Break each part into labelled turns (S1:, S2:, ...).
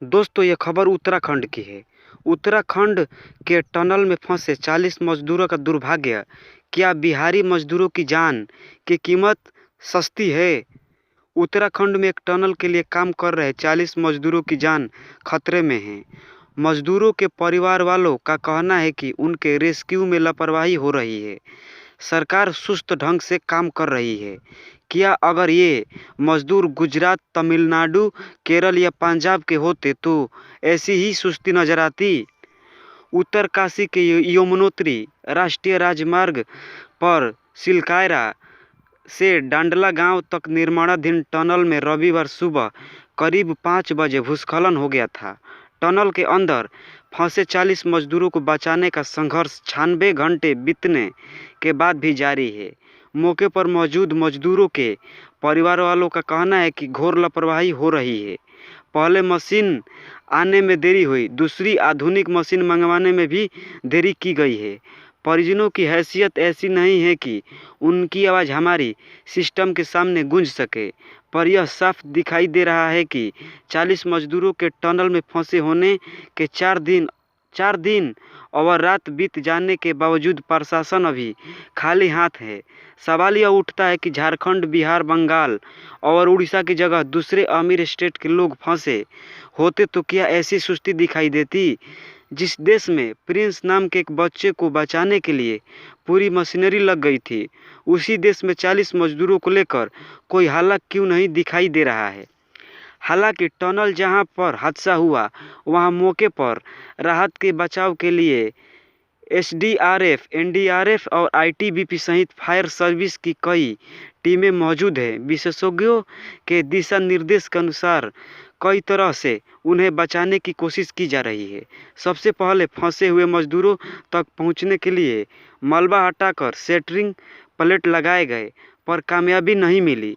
S1: दोस्तों ये खबर उत्तराखंड की है। उत्तराखंड के टनल में फंसे 40 मजदूरों का दुर्भाग्य। क्या बिहारी मजदूरों की जान की कीमत सस्ती है? उत्तराखंड में एक टनल के लिए काम कर रहे 40 मजदूरों की जान खतरे में है। मजदूरों के परिवार वालों का कहना है कि उनके रेस्क्यू में लापरवाही हो रही है। सरकार सुस्त ढंग से काम कर रही है। क्या अगर ये मजदूर गुजरात, तमिलनाडु, केरल या पंजाब के होते तो ऐसी ही सुस्ती नजर आती? उत्तरकाशी के यमुनोत्री राष्ट्रीय राजमार्ग पर सिलकायरा से डांडला गांव तक निर्माणाधीन टनल में रविवार सुबह करीब 5 बजे भूस्खलन हो गया था। टनल के अंदर फंसे 40 मजदूरों को बचाने का संघर्ष 96 घंटे बीतने के बाद भी जारी है। मौके पर मौजूद मजदूरों के परिवार वालों का कहना है कि घोर लापरवाही हो रही है। पहले मशीन आने में देरी हुई, दूसरी आधुनिक मशीन मंगवाने में भी देरी की गई है। परिजनों की हैसियत ऐसी नहीं है कि उनकी आवाज़ हमारी सिस्टम के सामने गूंज सके, पर यह साफ दिखाई दे रहा है कि 40 मजदूरों के टनल में फंसे होने के 4 दिन और रात बीत जाने के बावजूद प्रशासन अभी खाली हाथ है। सवाल यह उठता है कि झारखंड, बिहार, बंगाल और उड़ीसा की जगह दूसरे अमीर स्टेट के लोग फंसे होते तो क्या ऐसी सुस्ती दिखाई देती? जिस देश में प्रिंस नाम के एक बच्चे को बचाने के लिए पूरी मशीनरी लग गई थी, उसी देश में 40 मजदूरों को लेकर कोई हल्ला क्यों नहीं दिखाई दे रहा है? हालांकि टनल जहां पर हादसा हुआ वहां मौके पर राहत के बचाव के लिए एसडीआरएफ, एनडीआरएफ और आईटीबीपी सहित फायर सर्विस की कई टीमें मौजूद हैं। विशेषज्ञों के दिशा निर्देश के अनुसार कई तरह से उन्हें बचाने की कोशिश की जा रही है। सबसे पहले फंसे हुए मजदूरों तक पहुंचने के लिए मलबा हटाकर सेंटरिंग प्लेट लगाए गए, पर कामयाबी नहीं मिली।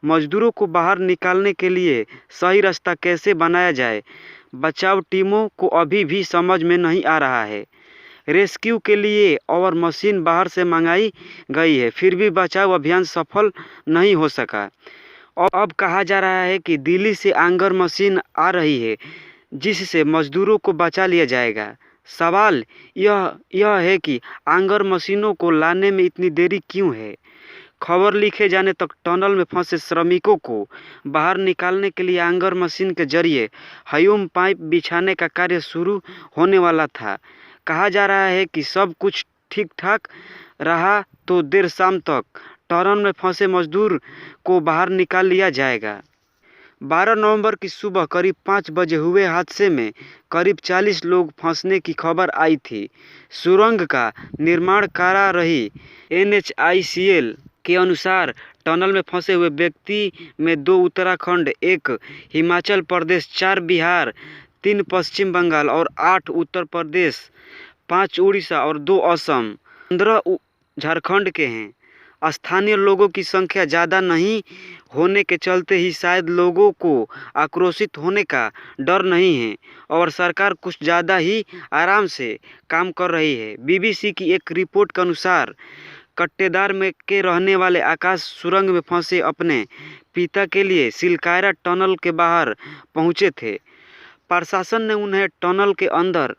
S1: मजदूरों को बाहर निकालने के लिए सही रास्ता कैसे बनाया जाए, बचाव टीमों को अभी भी समझ में नहीं आ रहा है। रेस्क्यू के लिए और मशीन बाहर से मंगाई गई है, फिर भी बचाव अभियान सफल नहीं हो सका। और अब कहा जा रहा है कि दिल्ली से एंगर मशीन आ रही है जिससे मजदूरों को बचा लिया जाएगा। सवाल यह है कि एंगर मशीनों को लाने में इतनी देरी क्यों है? खबर लिखे जाने तक टनल में फंसे श्रमिकों को बाहर निकालने के लिए एंगर मशीन के जरिए ह्यूम पाइप बिछाने का कार्य शुरू होने वाला था। कहा जा रहा है कि सब कुछ ठीक ठाक रहा तो देर शाम तक टनल में फंसे मजदूर को बाहर निकाल लिया जाएगा। 12 नवंबर की सुबह करीब 5 बजे हुए हादसे में करीब 40 लोग फंसने की खबर आई थी। सुरंग का निर्माण करा रही NHICL के अनुसार टनल में फंसे हुए व्यक्ति में 2 उत्तराखंड, 1 हिमाचल प्रदेश, 4 बिहार, 3 पश्चिम बंगाल और 8 उत्तर प्रदेश, 5 उड़ीसा और 2 असम, 15 झारखंड के हैं। स्थानीय लोगों की संख्या ज़्यादा नहीं होने के चलते ही शायद लोगों को आक्रोशित होने का डर नहीं है और सरकार कुछ ज़्यादा ही आराम से काम कर रही है। BBC की एक रिपोर्ट के अनुसार कट्टेदार में के रहने वाले आकाश सुरंग में फंसे अपने पिता के लिए सिलकायरा टनल के बाहर पहुंचे थे। प्रशासन ने उन्हें टनल के अंदर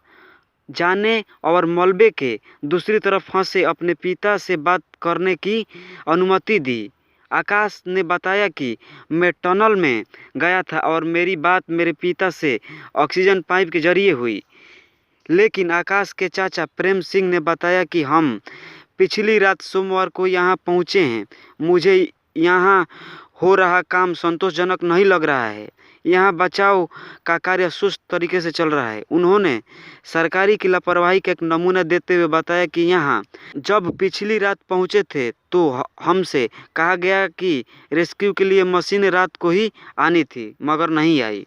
S1: जाने और मलबे के दूसरी तरफ फंसे अपने पिता से बात करने की अनुमति दी। आकाश ने बताया कि मैं टनल में गया था और मेरी बात मेरे पिता से ऑक्सीजन पाइप के जरिए हुई। लेकिन आकाश के चाचा प्रेम सिंह ने बताया कि हम पिछली रात सोमवार को यहाँ पहुँचे हैं। मुझे यहाँ हो रहा काम संतोषजनक नहीं लग रहा है। यहाँ बचाव का कार्य सुस्त तरीके से चल रहा है। उन्होंने सरकारी की लापरवाही का एक नमूना देते हुए बताया कि यहाँ जब पिछली रात पहुँचे थे तो हमसे कहा गया कि रेस्क्यू के लिए मशीन रात को ही आनी थी, मगर नहीं आई।